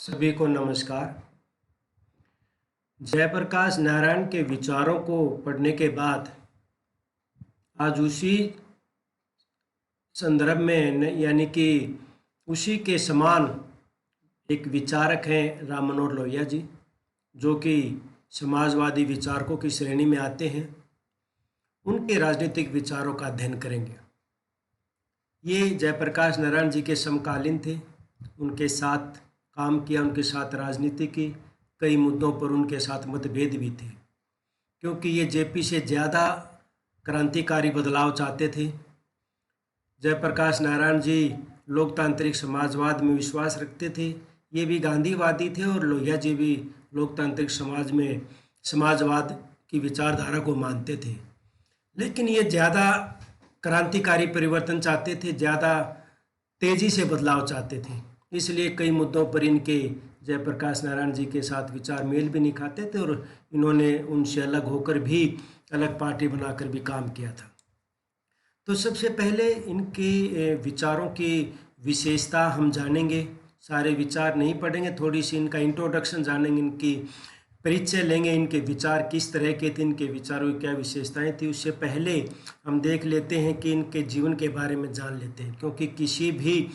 सभी को नमस्कार। जयप्रकाश नारायण के विचारों को पढ़ने के बाद आज उसी संदर्भ में यानी कि उसी के समान एक विचारक हैं राम मनोहर लोहिया जी, जो कि समाजवादी विचारकों की श्रेणी में आते हैं। उनके राजनीतिक विचारों का अध्ययन करेंगे। ये जयप्रकाश नारायण जी के समकालीन थे, उनके साथ काम किया, उनके साथ राजनीति की, कई मुद्दों पर उनके साथ मतभेद भी थे, क्योंकि ये जेपी से ज़्यादा क्रांतिकारी बदलाव चाहते थे। जयप्रकाश नारायण जी लोकतांत्रिक समाजवाद में विश्वास रखते थे, ये भी गांधीवादी थे, और लोहिया जी भी लोकतांत्रिक समाजवाद की विचारधारा को मानते थे। लेकिन ये ज़्यादा क्रांतिकारी परिवर्तन चाहते थे, ज़्यादा तेज़ी से बदलाव चाहते थे। इसलिए कई मुद्दों पर इनके जयप्रकाश नारायण जी के साथ विचार मेल भी नहीं खाते थे, और इन्होंने उनसे अलग होकर भी अलग पार्टी बनाकर भी काम किया था। तो सबसे पहले इनके विचारों की विशेषता हम जानेंगे। सारे विचार नहीं पढ़ेंगे, थोड़ी सी इनका इंट्रोडक्शन जानेंगे, इनकी परिचय लेंगे, इनके विचार किस तरह के थे, इनके विचारों की क्या विशेषताएं थी। उससे पहले हम देख लेते हैं कि इनके जीवन के बारे में जान लेते हैं, क्योंकि किसी भी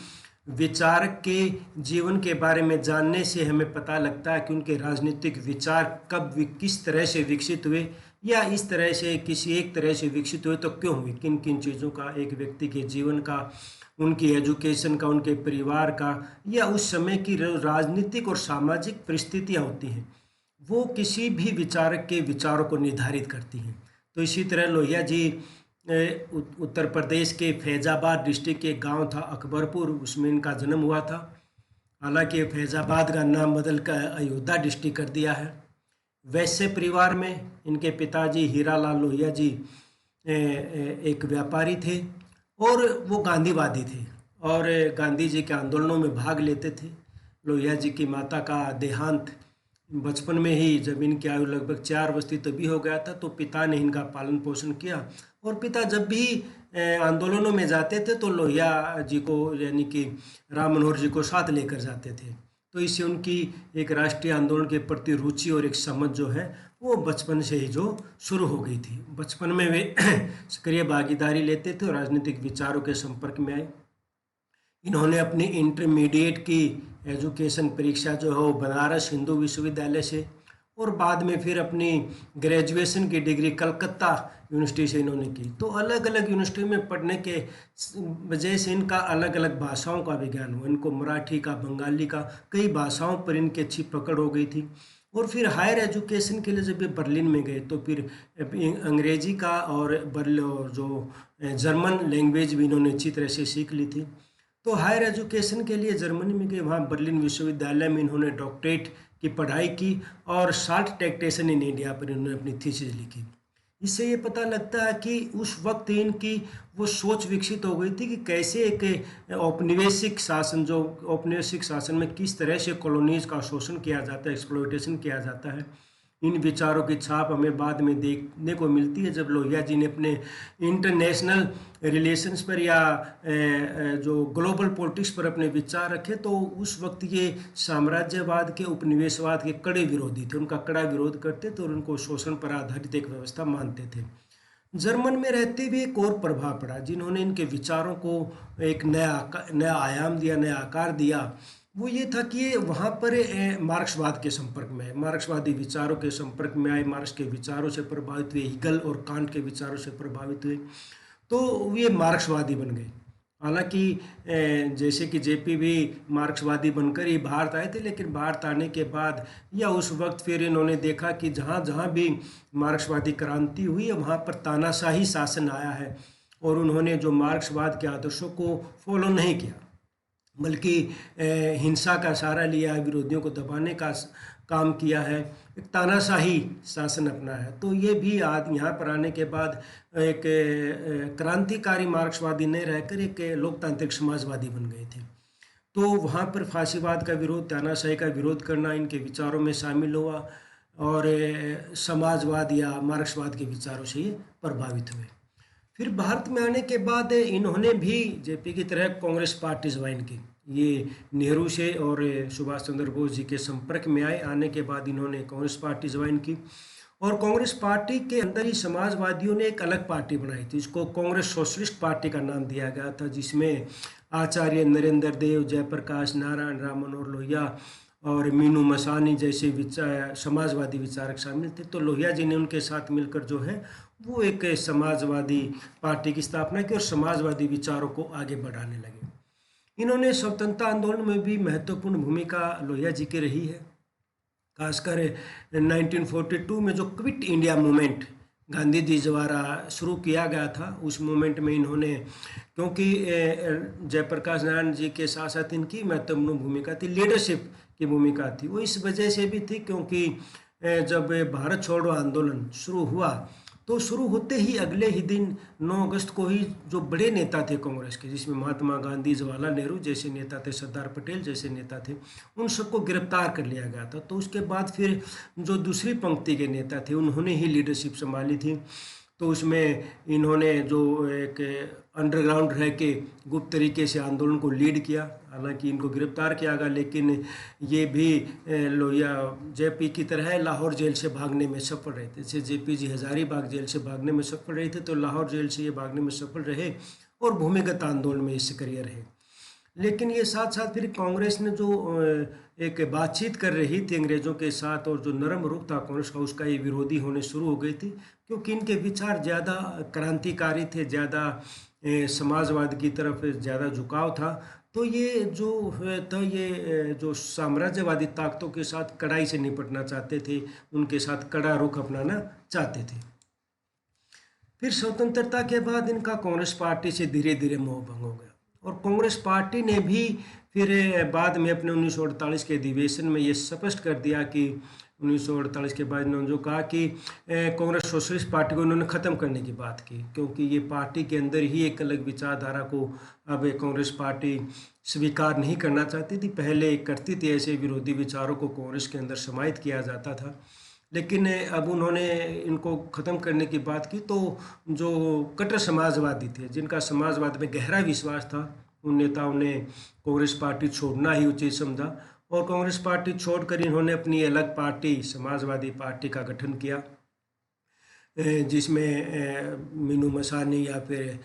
विचारक के जीवन के बारे में जानने से हमें पता लगता है कि उनके राजनीतिक विचार कब किस तरह से विकसित हुए, या इस तरह से किसी एक तरह से विकसित हुए तो क्यों हुए, किन किन चीज़ों का, एक व्यक्ति के जीवन का, उनकी एजुकेशन का, उनके परिवार का, या उस समय की राजनीतिक और सामाजिक परिस्थितियाँ होती हैं, वो किसी भी विचारक के विचारों को निर्धारित करती हैं। तो इसी तरह लोहिया जी उत्तर प्रदेश के फैज़ाबाद डिस्ट्रिक्ट के गांव था अकबरपुर, उसमें इनका जन्म हुआ था। हालांकि फैज़ाबाद का नाम बदल कर अयोध्या डिस्ट्रिक्ट कर दिया है। वैश्य परिवार में इनके पिताजी हीरालाल लोहिया जी एक व्यापारी थे, और वो गांधीवादी थे, और गांधी जी के आंदोलनों में भाग लेते थे। लोहिया जी की माता का देहांत बचपन में ही, जब इनकी आयु लगभग 4 वर्ष थी तभी हो गया था, तो पिता ने इनका पालन पोषण किया। और पिता जब भी आंदोलनों में जाते थे तो लोहिया जी को, यानी कि राम मनोहर जी को साथ लेकर जाते थे। तो इससे उनकी एक राष्ट्रीय आंदोलन के प्रति रुचि और एक समझ जो है वो बचपन से ही जो शुरू हो गई थी। बचपन में वे सक्रिय भागीदारी लेते थे और राजनीतिक विचारों के संपर्क में आए। इन्होंने अपनी इंटरमीडिएट की एजुकेशन परीक्षा जो है वो बनारस हिंदू विश्वविद्यालय से, और बाद में फिर अपनी ग्रेजुएशन की डिग्री कलकत्ता यूनिवर्सिटी से इन्होंने की। तो अलग अलग यूनिवर्सिटी में पढ़ने के वजह से इनका अलग अलग भाषाओं का भी ज्ञान हुआ। इनको मराठी का, बंगाली का, कई भाषाओं पर इनकी अच्छी पकड़ हो गई थी। और फिर हायर एजुकेशन के लिए जब ये बर्लिन में गए तो फिर अंग्रेजी का और जो जर्मन लैंग्वेज भी इन्होंने अच्छी तरह से सीख ली थी। तो हायर एजुकेशन के लिए जर्मनी में गए, वहाँ बर्लिन विश्वविद्यालय में इन्होंने डॉक्टरेट की पढ़ाई की, और शार्ट टैक्सेशन इन इंडिया पर इन्होंने अपनी थीसिस लिखी। इससे ये पता लगता है कि उस वक्त इनकी वो सोच विकसित हो गई थी कि कैसे एक औपनिवेशिक शासन, जो औपनिवेशिक शासन में किस तरह से कॉलोनीज का शोषण किया जाता है, एक्सप्लॉयटेशन किया जाता है। इन विचारों की छाप हमें बाद में देखने को मिलती है, जब लोहिया जी ने अपने इंटरनेशनल रिलेशंस पर या जो ग्लोबल पॉलिटिक्स पर अपने विचार रखे। तो उस वक्त ये साम्राज्यवाद के, उपनिवेशवाद के कड़े विरोधी थे, उनका कड़ा विरोध करते थे और उनको शोषण पर आधारित एक व्यवस्था मानते थे। जर्मन में रहते भी एक और प्रभाव पड़ा, जिन्होंने इनके विचारों को एक नया आयाम दिया, नया आकार दिया। वो ये था कि ये वहाँ पर मार्क्सवाद के संपर्क में आए, मार्क्सवादी विचारों के संपर्क में आए, मार्क्स के विचारों से प्रभावित हुए, हीगल और कांट के विचारों से प्रभावित हुए, तो ये मार्क्सवादी बन गए। हालांकि जैसे कि जेपी भी मार्क्सवादी बनकर ही भारत आए थे, लेकिन भारत आने के बाद या उस वक्त फिर इन्होंने देखा कि जहाँ जहाँ भी मार्क्सवादी क्रांति हुई है वहाँ पर तानाशाही शासन आया है, और उन्होंने जो मार्क्सवाद के आदर्शों को फॉलो नहीं किया, बल्कि हिंसा का सहारा लिया है, विरोधियों को दबाने का काम किया है, एक तानाशाही शासन अपना है। तो ये भी आज यहाँ पर आने के बाद एक क्रांतिकारी मार्क्सवादी नहीं रहकर एक लोकतांत्रिक समाजवादी बन गए थे। तो वहाँ पर फांसीवाद का विरोध, तानाशाही का विरोध करना इनके विचारों में शामिल हुआ, और समाजवाद या मार्क्सवाद के विचारों से ये प्रभावित हुए। फिर भारत में आने के बाद इन्होंने भी जेपी की तरह कांग्रेस पार्टी ज्वाइन की। ये नेहरू से और सुभाष चंद्र बोस जी के संपर्क में आए। आने के बाद इन्होंने कांग्रेस पार्टी ज्वाइन की और कांग्रेस पार्टी के अंदर ही समाजवादियों ने एक अलग पार्टी बनाई थी, इसको कांग्रेस सोशलिस्ट पार्टी का नाम दिया गया था, जिसमें आचार्य नरेंद्र देव, जयप्रकाश नारायण, राम मनोहर लोहिया और मीनू मसानी जैसे समाजवादी विचारक शामिल थे। तो लोहिया जी ने उनके साथ मिलकर जो है वो एक समाजवादी पार्टी की स्थापना की और समाजवादी विचारों को आगे बढ़ाने लगे। इन्होंने स्वतंत्रता आंदोलन में भी महत्वपूर्ण भूमिका लोहिया जी की रही है। खासकर 1942 में जो quit India movement Gandhi ji द्वारा शुरू किया गया था, उस मूवमेंट में इन्होंने, क्योंकि जयप्रकाश नारायण जी के साथ साथ इनकी महत्वपूर्ण भूमिका थी, लीडरशिप की भूमिका थी, वो इस वजह से भी थी क्योंकि जब भारत छोड़ो आंदोलन शुरू हुआ तो शुरू होते ही अगले ही दिन 9 अगस्त को ही जो बड़े नेता थे कांग्रेस के, जिसमें महात्मा गांधी, जवाहरलाल नेहरू जैसे नेता थे, सरदार पटेल जैसे नेता थे, उन सबको गिरफ्तार कर लिया गया था। तो उसके बाद फिर जो दूसरी पंक्ति के नेता थे उन्होंने ही लीडरशिप संभाली थी। तो उसमें इन्होंने जो एक अंडरग्राउंड रह के गुप्त तरीके से आंदोलन को लीड किया। हालांकि इनको गिरफ्तार किया गया, लेकिन ये भी लोहिया जेपी की तरह लाहौर जेल से भागने में सफल रहे थे। जैसे जेपी जी हजारीबाग जेल से भागने में सफल रहे थे, तो लाहौर जेल से ये भागने में सफल रहे और भूमिगत आंदोलन में सक्रिय रहे। लेकिन ये साथ साथ फिर कांग्रेस ने जो एक बातचीत कर रही थी अंग्रेज़ों के साथ और जो नरम रुख था कांग्रेस का, उसका ये विरोधी होने शुरू हो गई थी, क्योंकि इनके विचार ज़्यादा क्रांतिकारी थे, ज़्यादा समाजवाद की तरफ ज़्यादा झुकाव था। तो ये जो था, ये जो साम्राज्यवादी ताकतों के साथ कड़ाई से निपटना चाहते थे, उनके साथ कड़ा रुख अपनाना चाहते थे। फिर स्वतंत्रता के बाद इनका कांग्रेस पार्टी से धीरे धीरे मोह भंग हो गया और कांग्रेस पार्टी ने भी फिर बाद में अपने 1948 के अधिवेशन में ये स्पष्ट कर दिया कि 1948 के बाद इन्होंने जो कहा कि कांग्रेस सोशलिस्ट पार्टी को इन्होंने ख़त्म करने की बात की, क्योंकि ये पार्टी के अंदर ही एक अलग विचारधारा को अब कांग्रेस पार्टी स्वीकार नहीं करना चाहती थी। पहले करती थी, ऐसे विरोधी विचारों को कांग्रेस के अंदर समाहित किया जाता था, लेकिन अब उन्होंने इनको ख़त्म करने की बात की। तो जो कट्टर समाजवादी थे, जिनका समाजवाद में गहरा विश्वास था, उन नेताओं ने कांग्रेस पार्टी छोड़ना ही उचित समझा और कांग्रेस पार्टी छोड़कर इन्होंने अपनी अलग पार्टी समाजवादी पार्टी का गठन किया, जिसमें मीनू मसानी या फिर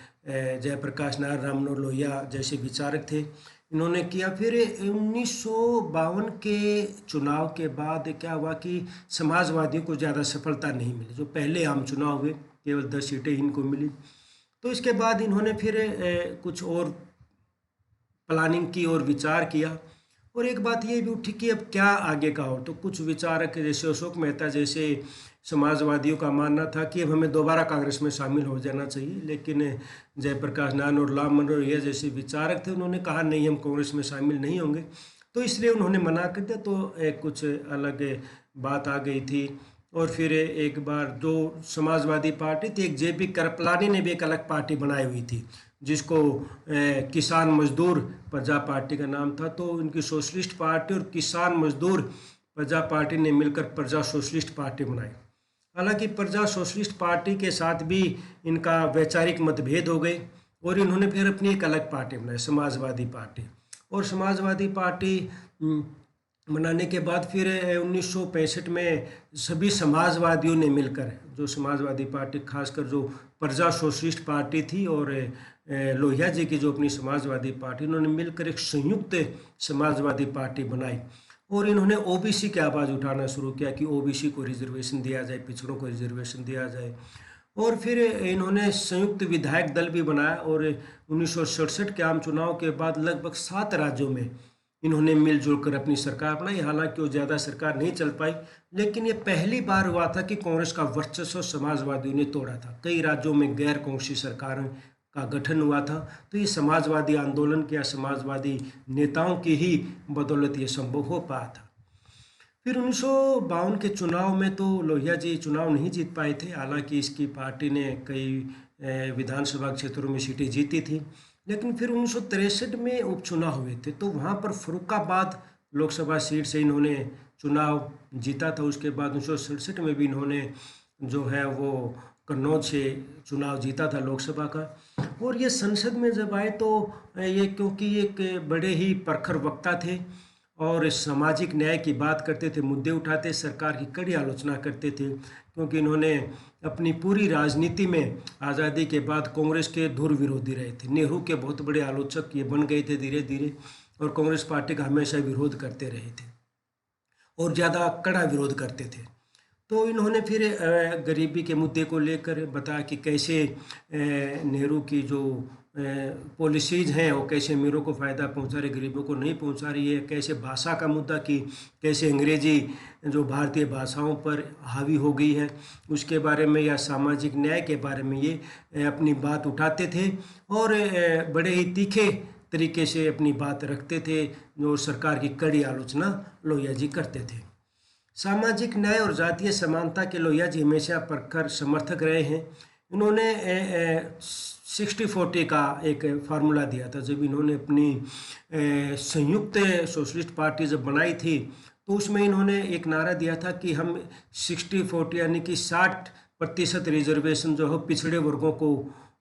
जयप्रकाश नारायण, राम मनोहर लोहिया जैसे विचारक थे, इन्होंने किया। फिर 1952 के चुनाव के बाद क्या हुआ कि समाजवादियों को ज़्यादा सफलता नहीं मिली। जो पहले आम चुनाव हुए केवल 10 सीटें इनको मिली। तो इसके बाद इन्होंने फिर कुछ और प्लानिंग की और विचार किया और एक बात ये भी उठी कि अब क्या आगे का हो। तो कुछ विचारक जैसे अशोक मेहता जैसे समाजवादियों का मानना था कि अब हमें दोबारा कांग्रेस में शामिल हो जाना चाहिए, लेकिन जयप्रकाश नारायण और राम मनोहर लोहिया जैसे विचारक थे, उन्होंने कहा नहीं, हम कांग्रेस में शामिल नहीं होंगे। तो इसलिए उन्होंने मना कर दिया। तो कुछ अलग बात आ गई थी और फिर एक बार जो समाजवादी पार्टी थी, एक जेपी कृपलानी ने भी एक अलग पार्टी बनाई हुई थी, जिसको किसान मजदूर प्रजा पार्टी का नाम था। तो इनकी सोशलिस्ट पार्टी और किसान मजदूर प्रजा पार्टी ने मिलकर प्रजा सोशलिस्ट पार्टी बनाई। हालांकि प्रजा सोशलिस्ट पार्टी के साथ भी इनका वैचारिक मतभेद हो गए और इन्होंने फिर अपनी एक अलग पार्टी बनाई, समाजवादी पार्टी। और समाजवादी पार्टी बनाने के बाद फिर 1965 में सभी समाजवादियों ने मिलकर, जो समाजवादी पार्टी खासकर जो प्रजा सोशलिस्ट पार्टी थी और लोहिया जी की जो अपनी समाजवादी पार्टी, उन्होंने मिलकर एक संयुक्त समाजवादी पार्टी बनाई और इन्होंने ओबीसी की आवाज़ उठाना शुरू किया कि ओबीसी को रिजर्वेशन दिया जाए, पिछड़ों को रिजर्वेशन दिया जाए। और फिर इन्होंने संयुक्त विधायक दल भी बनाया और 1967 के आम चुनाव के बाद लगभग 7 राज्यों में इन्होंने मिलजुल कर अपनी सरकार बनाई। हालांकि वो ज़्यादा सरकार नहीं चल पाई, लेकिन ये पहली बार हुआ था कि कांग्रेस का वर्चस्व समाजवादियों ने तोड़ा था। कई राज्यों में गैर कांग्रेसी सरकारों का गठन हुआ था। तो ये समाजवादी आंदोलन के या समाजवादी नेताओं की ही बदौलत ये संभव हो पाया था। फिर 1952 के चुनाव में तो लोहिया जी चुनाव नहीं जीत पाए थे। हालांकि इसकी पार्टी ने कई विधानसभा क्षेत्रों में सीटें जीती थी, लेकिन फिर 1963 में उपचुनाव हुए थे, तो वहाँ पर फर्रुखाबाद लोकसभा सीट से इन्होंने चुनाव जीता था। उसके बाद 1967 में भी इन्होंने जो है वो कन्नौज से चुनाव जीता था लोकसभा का। और ये संसद में जब आए तो ये क्योंकि एक बड़े ही प्रखर वक्ता थे और सामाजिक न्याय की बात करते थे, मुद्दे उठाते, सरकार की कड़ी आलोचना करते थे, क्योंकि इन्होंने अपनी पूरी राजनीति में आज़ादी के बाद कांग्रेस के धुर विरोधी रहे थे। नेहरू के बहुत बड़े आलोचक ये बन गए थे धीरे धीरे, और कांग्रेस पार्टी का हमेशा विरोध करते रहे थे और ज़्यादा कड़ा विरोध करते थे। तो इन्होंने फिर गरीबी के मुद्दे को लेकर बताया कि कैसे नेहरू की जो पॉलिसीज़ हैं वो कैसे अमीरों को फ़ायदा पहुंचा रही, गरीबों को नहीं पहुंचा रही है। कैसे भाषा का मुद्दा कि कैसे अंग्रेज़ी जो भारतीय भाषाओं पर हावी हो गई है उसके बारे में, या सामाजिक न्याय के बारे में ये अपनी बात उठाते थे और बड़े ही तीखे तरीके से अपनी बात रखते थे, जो सरकार की कड़ी आलोचना लोहिया जी करते थे। सामाजिक न्याय और जातीय समानता के लोहिया जी हमेशा प्रखर समर्थक रहे हैं। इन्होंने 60-40 का एक फार्मूला दिया था। जब इन्होंने अपनी संयुक्त सोशलिस्ट पार्टी जब बनाई थी तो उसमें इन्होंने एक नारा दिया था कि हम 60-40 यानी कि 60% रिजर्वेशन जो है पिछड़े वर्गों को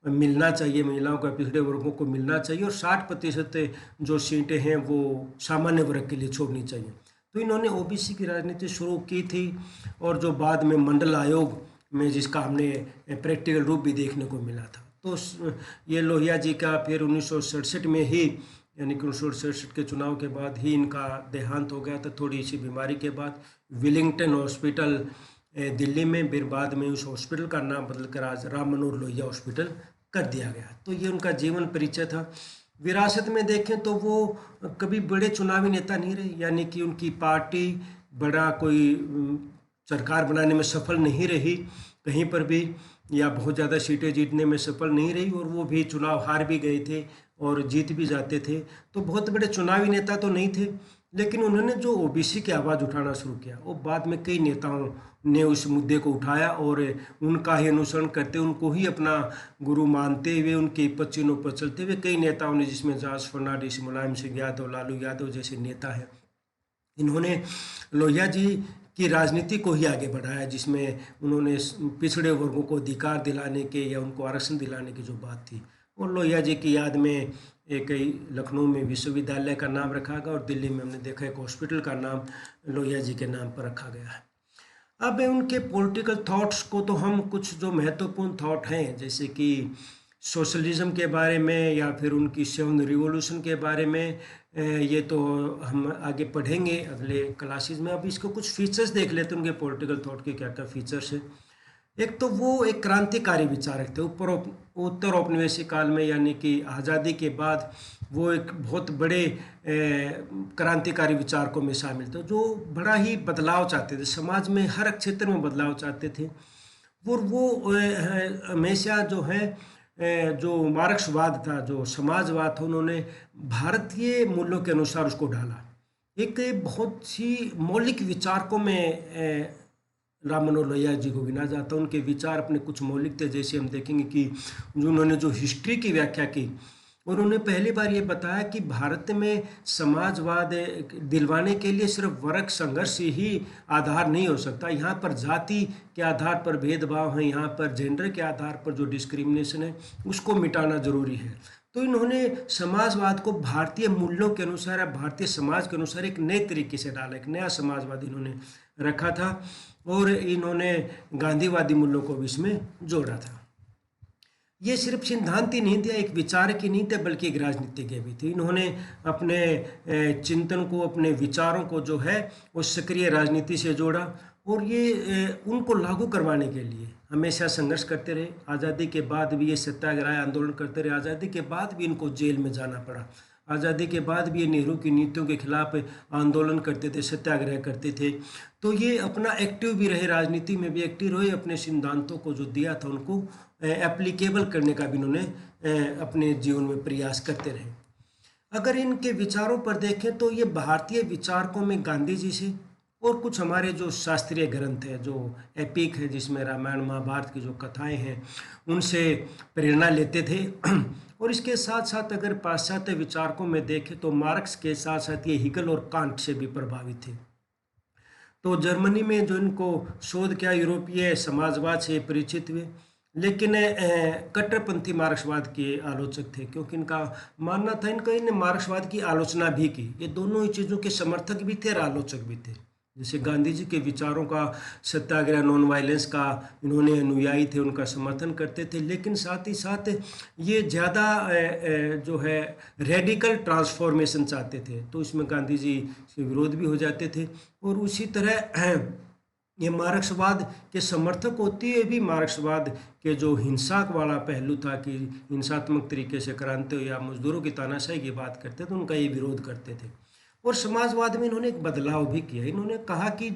मिलना चाहिए, महिलाओं का पिछड़े वर्गों को मिलना चाहिए, और 60% जो सीटें हैं वो सामान्य वर्ग के लिए छोड़नी चाहिए। तो इन्होंने ओबीसी की राजनीति शुरू की थी, और जो बाद में मंडल आयोग में जिसका हमने प्रैक्टिकल रूप भी देखने को मिला था। तो ये लोहिया जी का फिर 1967 में ही, यानी कि 1967 के चुनाव के बाद ही इनका देहांत हो गया था, थोड़ी सी बीमारी के बाद। विलिंगटन हॉस्पिटल दिल्ली में, फिर बाद में उस हॉस्पिटल का नाम बदलकर आज राम मनोहर लोहिया हॉस्पिटल कर दिया गया। तो ये उनका जीवन परिचय था। विरासत में देखें तो वो कभी बड़े चुनावी नेता नहीं रहे, यानी कि उनकी पार्टी बड़ा कोई सरकार बनाने में सफल नहीं रही कहीं पर भी, या बहुत ज़्यादा सीटें जीतने में सफल नहीं रही, और वो भी चुनाव हार भी गए थे और जीत भी जाते थे। तो बहुत बड़े चुनावी नेता तो नहीं थे, लेकिन उन्होंने जो ओबीसी की आवाज़ उठाना शुरू किया, वो बाद में कई नेताओं ने उस मुद्दे को उठाया और उनका ही अनुसरण करते, उनको ही अपना गुरु मानते हुए, उनके पच्चीनों पर चलते हुए कई नेताओं ने, जिसमें जॉर्ज फर्नांडिस, मुलायम सिंह यादव, लालू यादव जैसे नेता हैं, इन्होंने लोहिया जी की राजनीति को ही आगे बढ़ाया, जिसमें उन्होंने पिछड़े वर्गों को अधिकार दिलाने के या उनको आरक्षण दिलाने की जो बात थी। और लोहिया जी की याद में एक लखनऊ में विश्वविद्यालय का नाम रखा गया, और दिल्ली में हमने देखा एक हॉस्पिटल का नाम लोहिया जी के नाम पर रखा गया है। अब उनके पॉलिटिकल थॉट्स को तो हम कुछ जो महत्वपूर्ण थॉट हैं, जैसे कि सोशलिज्म के बारे में या फिर उनकी 7 रिवॉल्यूशन के बारे में, ये तो हम आगे पढ़ेंगे अगले क्लासेस में। अब इसको कुछ फीचर्स देख लेते हैं उनके पॉलिटिकल थॉट के क्या क्या फीचर्स हैं। एक तो वो एक क्रांतिकारी विचारक थे। उत्तर औपनिवेशिक काल में, यानी कि आज़ादी के बाद, वो एक बहुत बड़े क्रांतिकारी विचारकों में शामिल थे, जो बड़ा ही बदलाव चाहते थे, समाज में हर क्षेत्र में बदलाव चाहते थे। और वो हमेशा जो है जो मार्क्सवाद था, जो समाजवाद था, उन्होंने भारतीय मूल्यों के अनुसार उसको ढाला। एक बहुत सी मौलिक विचारकों में राम मनोहर लोहिया जी को गिना जाता। उनके विचार अपने कुछ मौलिक थे, जैसे हम देखेंगे कि उन्होंने जो हिस्ट्री की व्याख्या की, और उन्होंने पहली बार ये बताया कि भारत में समाजवाद दिलवाने के लिए सिर्फ वर्ग संघर्ष ही आधार नहीं हो सकता। यहाँ पर जाति के आधार पर भेदभाव है, यहाँ पर जेंडर के आधार पर जो डिस्क्रिमिनेशन है उसको मिटाना जरूरी है। तो इन्होंने समाजवाद को भारतीय मूल्यों के अनुसार या भारतीय समाज के अनुसार एक नए तरीके से डाला, एक नया समाजवाद इन्होंने रखा था, और इन्होंने गांधीवादी मूल्यों को भी इसमें जोड़ा था। ये सिर्फ सिद्धांत ही नहीं थे, एक विचार की नहीं थे, बल्कि एक राजनीतिज्ञ भी थे। इन्होंने अपने चिंतन को, अपने विचारों को जो है वो सक्रिय राजनीति से जोड़ा, और ये उनको लागू करवाने के लिए हमेशा संघर्ष करते रहे। आज़ादी के बाद भी ये सत्याग्रह आंदोलन करते रहे। आज़ादी के बाद भी इनको जेल में जाना पड़ा। आज़ादी के बाद भी ये नेहरू की नीतियों के खिलाफ आंदोलन करते थे, सत्याग्रह करते थे। तो ये अपना एक्टिव भी रहे, राजनीति में भी एक्टिव रहे, अपने सिद्धांतों को जो दिया था उनको एप्लीकेबल करने का भी इन्होंने अपने जीवन में प्रयास करते रहे। अगर इनके विचारों पर देखें तो ये भारतीय विचारकों में गांधी जी से, और कुछ हमारे जो शास्त्रीय ग्रंथ है, जो एपिक है, जिसमें रामायण महाभारत की जो कथाएं हैं, उनसे प्रेरणा लेते थे। और इसके साथ साथ अगर पाश्चात्य विचारकों में देखें तो मार्क्स के साथ साथ ये हिगल और कांट से भी प्रभावित थे। तो जर्मनी में जो इनको शोध किया, यूरोपीय समाजवाद से परिचित हुए, लेकिन कट्टरपंथी मार्क्सवाद के आलोचक थे, क्योंकि इनका मानना था, इन्हें मार्क्सवाद की आलोचना भी की। ये दोनों ही चीज़ों के समर्थक भी थे और आलोचक भी थे। जैसे गांधी जी के विचारों का, सत्याग्रह, नॉन वायलेंस का इन्होंने अनुयायी थे, उनका समर्थन करते थे, लेकिन साथ ही साथ ये ज़्यादा जो है रेडिकल ट्रांसफॉर्मेशन चाहते थे, तो इसमें गांधी जी के विरोध भी हो जाते थे। और उसी तरह ये मार्क्सवाद के समर्थक होती है भी मार्क्सवाद के जो हिंसा वाला पहलू था कि हिंसात्मक तरीके से क्रांति या मजदूरों की तानाशाही की बात करते थे, उनका ये विरोध करते थे। और समाजवाद में इन्होंने एक बदलाव भी किया। इन्होंने कहा कि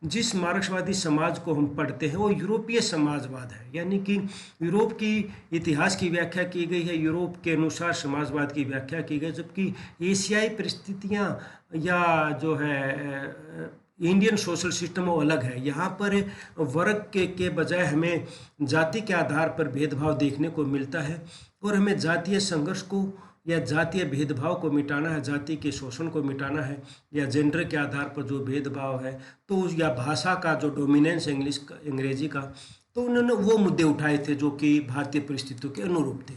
जिस मार्क्सवादी समाज को हम पढ़ते हैं वो यूरोपीय समाजवाद है, यानी कि यूरोप की इतिहास की व्याख्या की गई है, यूरोप के अनुसार समाजवाद की व्याख्या की गई, जबकि एशियाई परिस्थितियाँ या जो है इंडियन सोशल सिस्टम वो अलग है। यहाँ पर वर्ग के बजाय हमें जाति के आधार पर भेदभाव देखने को मिलता है, और हमें जातीय संघर्ष को या जातीय भेदभाव को मिटाना है, जाति के शोषण को मिटाना है, या जेंडर के आधार पर जो भेदभाव है, तो या भाषा का जो डोमिनेंस अंग्रेजी का, तो उन्होंने वो मुद्दे उठाए थे जो कि भारतीय परिस्थितियों के अनुरूप थे।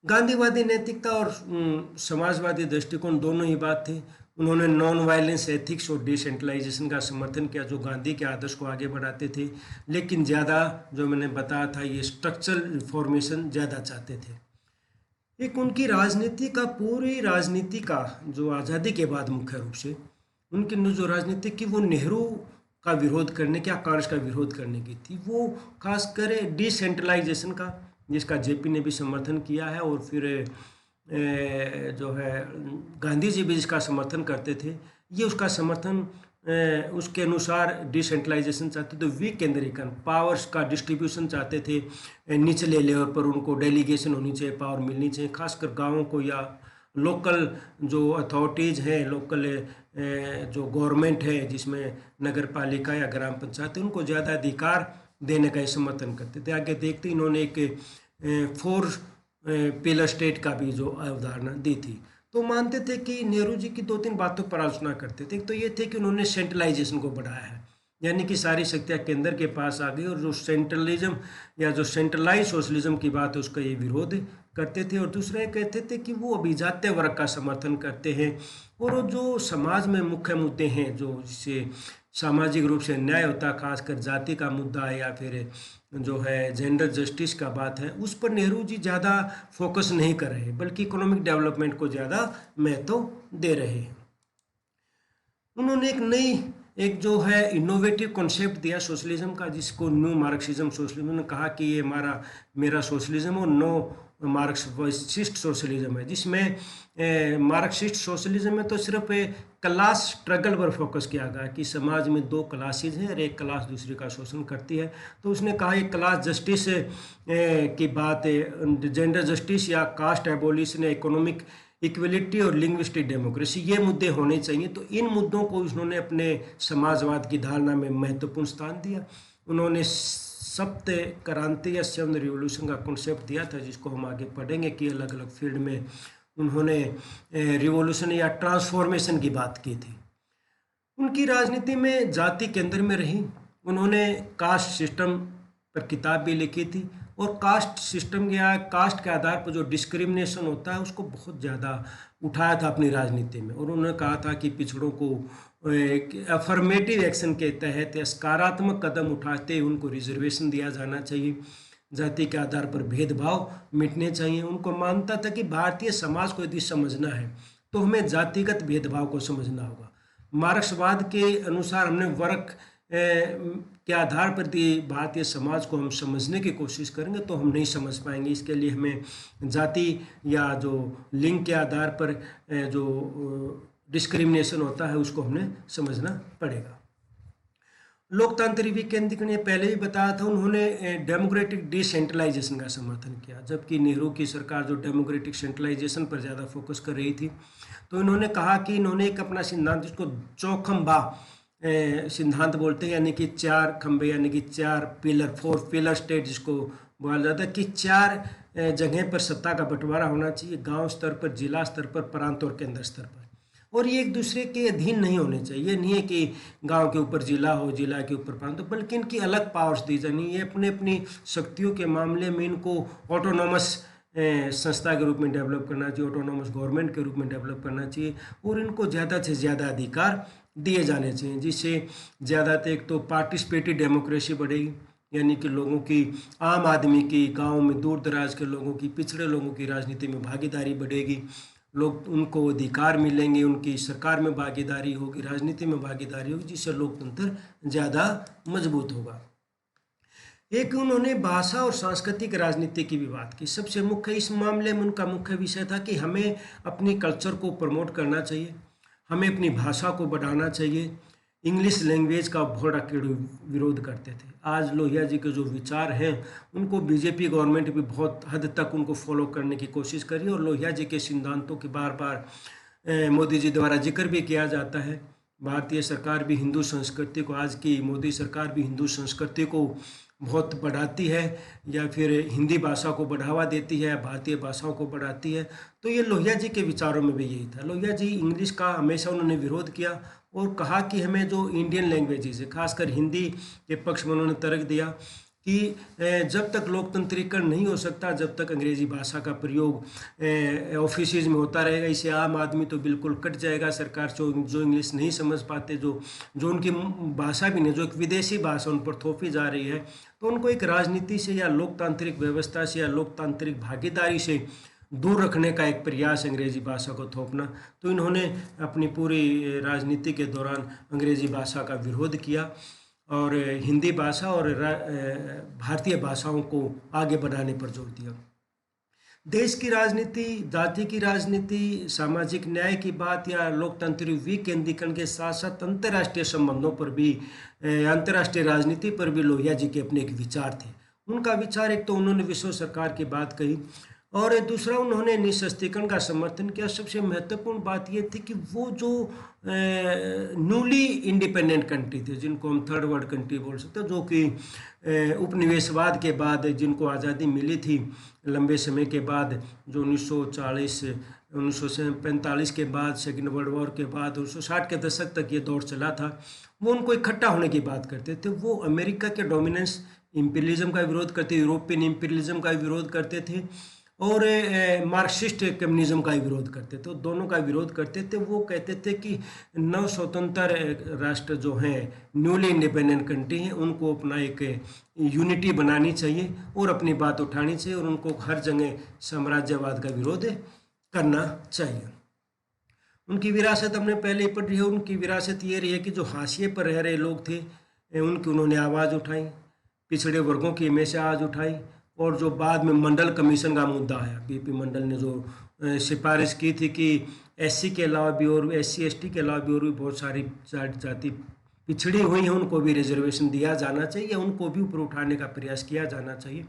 गांधीवादी नैतिकता और समाजवादी दृष्टिकोण दोनों ही बात थे। उन्होंने नॉन वायलेंस एथिक्स और डिसेंट्रलाइजेशन का समर्थन किया, जो गांधी के आदर्श को आगे बढ़ाते थे, लेकिन ज़्यादा जो मैंने बताया था ये स्ट्रक्चरल रिफॉर्मेशन ज़्यादा चाहते थे। एक उनकी राजनीति का, पूरी राजनीति का जो आज़ादी के बाद मुख्य रूप से उनकी जो राजनीति की, वो नेहरू का विरोध करने के, आकांक्ष का विरोध करने की थी। वो खासकर डिसेंट्रलाइजेशन का, जिसका जेपी ने भी समर्थन किया है, और फिर जो है गांधी जी भी जिसका समर्थन करते थे, ये उसका समर्थन उसके अनुसार डिसेंट्रलाइजेशन चाहते थे, विकेंद्रीकरण, पावर्स का डिस्ट्रीब्यूशन चाहते थे, निचले लेवल पर उनको डेलीगेशन होनी चाहिए, पावर मिलनी चाहिए, खासकर गांवों को या लोकल जो अथॉरिटीज़ हैं, लोकल जो गवर्नमेंट है जिसमें नगर पालिका या ग्राम पंचायत, उनको ज़्यादा अधिकार देने का समर्थन करते थे। आगे देखते इन्होंने एक 4 पिलर स्टेट का भी जो अवधारणा दी थी। तो मानते थे कि नेहरू जी की 2-3 बातों पर आलोचना करते थे। तो ये थे कि उन्होंने सेंट्रलाइजेशन को बढ़ाया है, यानी कि सारी शक्तियाँ केंद्र के पास आ गई, और जो सेंट्रलिज्म या जो सेंट्रलाइज सोशलिज्म की बात है उसका ये विरोध करते थे। और दूसरा ये कहते थे कि वो अभिजात्य वर्ग का समर्थन करते हैं, और जो समाज में मुख्य मुद्दे हैं जो जिससे सामाजिक रूप से न्याय होता है, खासकर जाति का मुद्दा है या फिर जो है जेंडर जस्टिस का बात है, उस पर नेहरू जी ज़्यादा फोकस नहीं कर रहे, बल्कि इकोनॉमिक डेवलपमेंट को ज़्यादा महत्व दे रहे हैं। उन्होंने एक जो है इनोवेटिव कॉन्सेप्ट दिया सोशलिज्म का, जिसको न्यू मार्क्सिज्म सोशलिज्म। उन्होंने कहा कि ये मेरा सोशलिज्म और नो मार्क्सिस्ट सोशलिज्म है, जिसमें मार्क्सिस्ट सोशलिज्म में तो सिर्फ क्लास स्ट्रगल पर फोकस किया गया कि समाज में 2 क्लासेज हैं और एक क्लास दूसरी का शोषण करती है। तो उसने कहा एक क्लास जस्टिस की बात है, जेंडर जस्टिस या कास्ट एबोलिशन, इकोनॉमिक इक्वलिटी और लिंग्विस्टिक डेमोक्रेसी, ये मुद्दे होने चाहिए। तो इन मुद्दों को उन्होंने अपने समाजवाद की धारणा में महत्वपूर्ण स्थान दिया। उन्होंने सप्त क्रांति या 7th रिवॉल्यूशन का कॉन्सेप्ट दिया था, जिसको हम आगे पढ़ेंगे कि अलग अलग फील्ड में उन्होंने रिवॉल्यूशन या ट्रांसफॉर्मेशन की बात की थी। उनकी राजनीति में जाति केंद्र में रही। उन्होंने कास्ट सिस्टम पर किताब भी लिखी थी, और कास्ट सिस्टम या कास्ट के आधार पर जो डिस्क्रिमिनेशन होता है उसको बहुत ज़्यादा उठाया था अपनी राजनीति में। और उन्होंने कहा था कि पिछड़ों को अफर्मेटिव एक्शन के तहत सकारात्मक कदम उठाते उनको रिजर्वेशन दिया जाना चाहिए, जाति के आधार पर भेदभाव मिटने चाहिए। उनको मानता था कि भारतीय समाज को यदि समझना है तो हमें जातिगत भेदभाव को समझना होगा। मार्क्सवाद के अनुसार हमने वर्ग के आधार पर भारतीय समाज को हम समझने की कोशिश करेंगे तो हम नहीं समझ पाएंगे। इसके लिए हमें जाति या जो लिंग के आधार पर जो डिस्क्रिमिनेशन होता है उसको हमने समझना पड़ेगा। लोकतांत्रिक विकेंद्रीकरण ने पहले भी बताया था। उन्होंने डेमोक्रेटिक डिसेंट्रलाइजेशन का समर्थन किया, जबकि नेहरू की सरकार जो डेमोक्रेटिक सेंट्रलाइजेशन पर ज़्यादा फोकस कर रही थी। तो इन्होंने कहा कि इन्होंने एक अपना सिद्धांत, जिसको चौखंबा सिद्धांत बोलते हैं, यानी कि 4 खंबे, यानी कि 4 पिलर, 4 पिलर स्टेट जिसको बोला जाता है, कि 4 जगह पर सत्ता का बंटवारा होना चाहिए, गांव स्तर पर, जिला स्तर पर, प्रांत और केंद्र स्तर पर। और ये एक दूसरे के अधीन नहीं होने चाहिए। ये नहीं है कि गांव के ऊपर जिला हो, जिला के ऊपर प्रांत हो, बल्कि इनकी अलग पावर्स दी जानी। ये अपने अपनी शक्तियों के मामले में इनको ऑटोनॉमस संस्था के रूप में डेवलप करना चाहिए, ऑटोनॉमस गवर्नमेंट के रूप में डेवलप करना चाहिए, और इनको ज़्यादा से ज़्यादा अधिकार दिए जाने चाहिए, जिससे ज़्यादातर एक तो पार्टिसिपेटिव डेमोक्रेसी बढ़ेगी, यानी कि लोगों की, आम आदमी की, गांव में दूर दराज के लोगों की, पिछड़े लोगों की राजनीति में भागीदारी बढ़ेगी, लोग, उनको अधिकार मिलेंगे, उनकी सरकार में भागीदारी होगी, राजनीति में भागीदारी होगी, जिससे लोकतंत्र ज़्यादा मजबूत होगा। एक उन्होंने भाषा और सांस्कृतिक राजनीति की भी बात की। सबसे मुख्य इस मामले में उनका मुख्य विषय था कि हमें अपनी कल्चर को प्रमोट करना चाहिए, हमें अपनी भाषा को बढ़ाना चाहिए। इंग्लिश लैंग्वेज का बहुत अकेड़ विरोध करते थे। आज लोहिया जी के जो विचार हैं उनको बीजेपी गवर्नमेंट भी बहुत हद तक उनको फॉलो करने की कोशिश करी, और लोहिया जी के सिद्धांतों की बार बार मोदी जी द्वारा जिक्र भी किया जाता है। भारतीय सरकार भी हिंदू संस्कृति को, आज की मोदी सरकार भी हिंदू संस्कृति को बहुत बढ़ाती है, या फिर हिंदी भाषा को बढ़ावा देती है, भारतीय भाषाओं को बढ़ाती है। तो ये लोहिया जी के विचारों में भी यही था। लोहिया जी इंग्लिश का हमेशा उन्होंने विरोध किया और कहा कि हमें जो इंडियन लैंग्वेजेस है, खासकर हिंदी के पक्ष में उन्होंने तर्क दिया कि जब तक लोकतंत्रीकरण नहीं हो सकता, जब तक अंग्रेजी भाषा का प्रयोग ऑफिसेज में होता रहेगा, इसे आम आदमी तो बिल्कुल कट जाएगा। सरकार जो इंग्लिश नहीं समझ पाते, जो उनकी भाषा भी नहीं, जो एक विदेशी भाषा उन पर थोपी जा रही है, तो उनको एक राजनीति से या लोकतांत्रिक व्यवस्था से या लोकतांत्रिक भागीदारी से दूर रखने का एक प्रयास अंग्रेजी भाषा को थोपना। तो इन्होंने अपनी पूरी राजनीति के दौरान अंग्रेजी भाषा का विरोध किया और हिंदी भाषा और भारतीय भाषाओं को आगे बढ़ाने पर जोर दिया। देश की राजनीति, जाति की राजनीति, सामाजिक न्याय की बात या लोकतांत्रिक विकेंद्रीकरण के साथ साथ अंतर्राष्ट्रीय संबंधों पर भी, अंतर्राष्ट्रीय राजनीति पर भी लोहिया जी के अपने एक विचार थे। उनका विचार, एक तो उन्होंने विश्व सरकार की बात कही और दूसरा उन्होंने निःशस्त्रीकरण का समर्थन किया। सबसे महत्वपूर्ण बात ये थी कि वो जो न्यूली इंडिपेंडेंट कंट्री थे, जिनको हम थर्ड वर्ल्ड कंट्री बोल सकते हैं, जो कि उपनिवेशवाद के बाद जिनको आज़ादी मिली थी लंबे समय के बाद, जो 1945 के बाद, सेकेंड वर्ल्ड वॉर के बाद 1960 के दशक तक ये दौर चला था, वो उनको इकट्ठा होने की बात करते थे। वो अमेरिका के डोमिनेंस इम्पीरियलिज्म का विरोध करते, यूरोपियन इम्पीरियलिज्म का विरोध करते थे और मार्क्सिस्ट कम्युनिज्म का विरोध करते थे, दोनों का विरोध करते थे। वो कहते थे कि नव स्वतंत्र राष्ट्र जो हैं, न्यूली इंडिपेंडेंट कंट्री हैं, उनको अपना एक यूनिटी बनानी चाहिए और अपनी बात उठानी चाहिए और उनको हर जगह साम्राज्यवाद का विरोध करना चाहिए। उनकी विरासत हमने पहले ही पढ़ी है। उनकी विरासत ये रही है कि जो हाशिए पर रह रहे लोग थे उनकी उन्होंने आवाज़ उठाई, पिछड़े वर्गों की हमेशा आवाज़ उठाई, और जो बाद में मंडल कमीशन का मुद्दा आया, बीपी मंडल ने जो सिफारिश की थी कि एससी के अलावा भी और SC ST के अलावा भी और भी बहुत सारी जाति पिछड़ी हुई हैं, उनको भी रिजर्वेशन दिया जाना चाहिए, उनको भी ऊपर उठाने का प्रयास किया जाना चाहिए।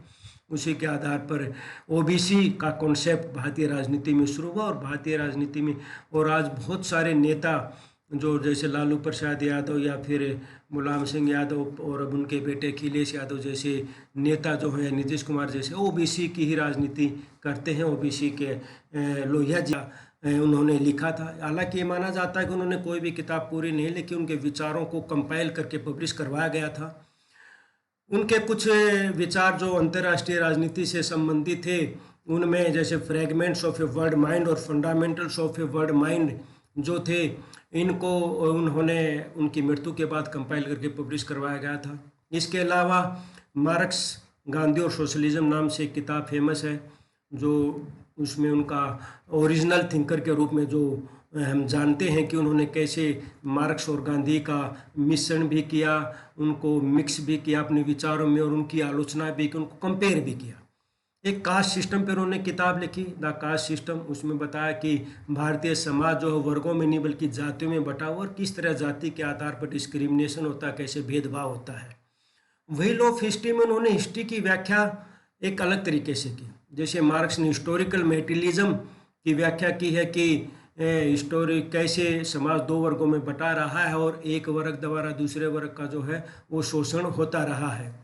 उसी के आधार पर OBC का कॉन्सेप्ट भारतीय राजनीति में शुरू हुआ और भारतीय राजनीति में, और आज बहुत सारे नेता जो जैसे लालू प्रसाद यादव या फिर मुलायम सिंह यादव और अब उनके बेटे अखिलेश यादव जैसे नेता जो हैं, नीतीश कुमार जैसे, OBC की ही राजनीति करते हैं। OBC के लोहिया जी उन्होंने लिखा था। हालांकि ये माना जाता है कि उन्होंने कोई भी किताब पूरी नहीं लिखी, उनके विचारों को कंपाइल करके पब्लिश करवाया गया था। उनके कुछ विचार जो अंतर्राष्ट्रीय राजनीति से संबंधित थे, उनमें जैसे fragments of a world mind और fundamentals of a world mind जो थे, इनको उन्होंने उनकी मृत्यु के बाद कंपाइल करके पब्लिश करवाया गया था। इसके अलावा मार्क्स, गांधी और सोशलिज्म नाम से एक किताब फेमस है, जो उसमें उनका ओरिजिनल थिंकर के रूप में जो हम जानते हैं कि उन्होंने कैसे मार्क्स और गांधी का मिश्रण भी किया, उनको मिक्स भी किया अपने विचारों में और उनकी आलोचना भी की, उनको कंपेयर भी किया। एक कास्ट सिस्टम पर उन्होंने किताब लिखी, द कास्ट सिस्टम। उसमें बताया कि भारतीय समाज जो है वर्गों में नहीं बल्कि जातियों में बटा हुआ और किस तरह जाति के आधार पर डिस्क्रिमिनेशन होता है, कैसे भेदभाव होता है। वही लॉ ऑफ हिस्ट्री में उन्होंने हिस्ट्री की व्याख्या एक अलग तरीके से की। जैसे मार्क्स ने हिस्टोरिकल मेटेरियलिज्म की व्याख्या की है कि हिस्टोरी कैसे समाज दो वर्गों में बटा रहा है और एक वर्ग द्वारा दूसरे वर्ग का जो है वो शोषण होता रहा है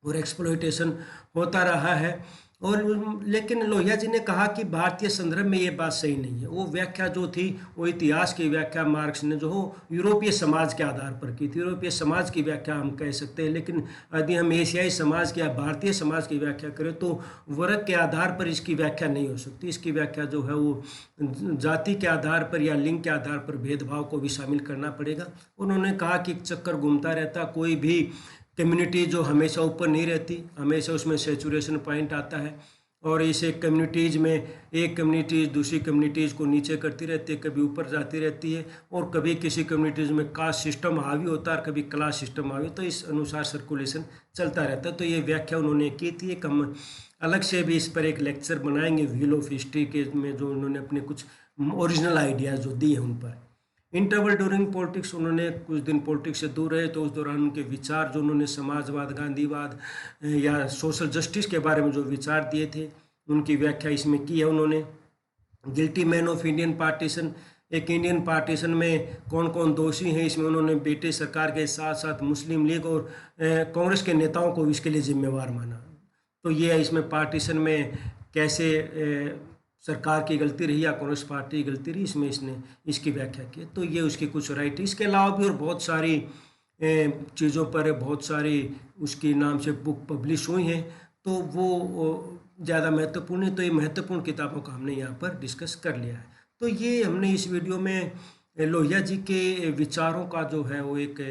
और एक्सप्लॉयटेशन होता रहा है। और लेकिन लोहिया जी ने कहा कि भारतीय संदर्भ में ये बात सही नहीं है। वो व्याख्या जो थी वो इतिहास की व्याख्या मार्क्स ने जो हो यूरोपीय समाज के आधार पर की थी, यूरोपीय समाज की व्याख्या हम कह सकते हैं। लेकिन यदि हम एशियाई समाज की या भारतीय समाज की व्याख्या करें तो वर्ग के आधार पर इसकी व्याख्या नहीं हो सकती। इसकी व्याख्या जो है वो जाति के आधार पर या लिंग के आधार पर भेदभाव को भी शामिल करना पड़ेगा। उन्होंने कहा कि चक्कर घूमता रहता, कोई भी कम्युनिटी जो हमेशा ऊपर नहीं रहती, हमेशा उसमें सेचुरेशन पॉइंट आता है और इसे कम्युनिटीज़ में एक कम्युनिटीज़ दूसरी कम्युनिटीज़ को नीचे करती रहती है, कभी ऊपर जाती रहती है और कभी किसी कम्युनिटीज़ में कास्ट सिस्टम हावी होता है और कभी क्लास सिस्टम हावी, तो इस अनुसार सर्कुलेशन चलता रहता है। तो ये व्याख्या उन्होंने की थी। एक हम अलग से भी इस पर एक लेक्चर बनाएंगे व्हील ऑफ हिस्ट्री के में, जो उन्होंने अपने कुछ ओरिजिनल आइडियाज़ जो दिए उन पर। इंटरवल ड्यूरिंग पॉलिटिक्स, उन्होंने कुछ दिन पॉलिटिक्स से दूर रहे तो उस दौरान उनके विचार जो उन्होंने समाजवाद, गांधीवाद या सोशल जस्टिस के बारे में जो विचार दिए थे उनकी व्याख्या इसमें की है उन्होंने। Guilty man of Indian partition, एक इंडियन पार्टीशन में कौन कौन दोषी हैं, इसमें उन्होंने ब्रिटिश सरकार के साथ साथ मुस्लिम लीग और कांग्रेस के नेताओं को इसके लिए जिम्मेवार माना। तो ये इसमें पार्टीशन में कैसे सरकार की गलती रही या कांग्रेस पार्टी की गलती रही, इसमें इसने इसकी व्याख्या की। तो ये उसकी कुछ राइट। इसके अलावा भी और बहुत सारी चीज़ों पर बहुत सारी उसके नाम से बुक पब्लिश हुई हैं, तो वो ज़्यादा महत्वपूर्ण है। तो ये महत्वपूर्ण किताबों का हमने यहाँ पर डिस्कस कर लिया है। तो ये हमने इस वीडियो में लोहिया जी के विचारों का जो है वो एक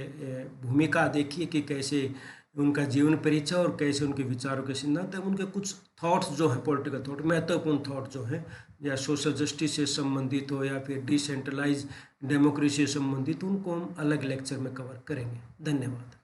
भूमिका देखी है कि कैसे उनका जीवन परिचय और कैसे उनके विचारों के सिद्धांत है, उनके कुछ थॉट्स जो हैं, पॉलिटिकल थॉट, महत्वपूर्ण थॉट जो हैं, या सोशल जस्टिस से संबंधित हो या फिर डिसेंट्रलाइज डेमोक्रेसी से संबंधित, उनको हम अलग लेक्चर में कवर करेंगे। धन्यवाद।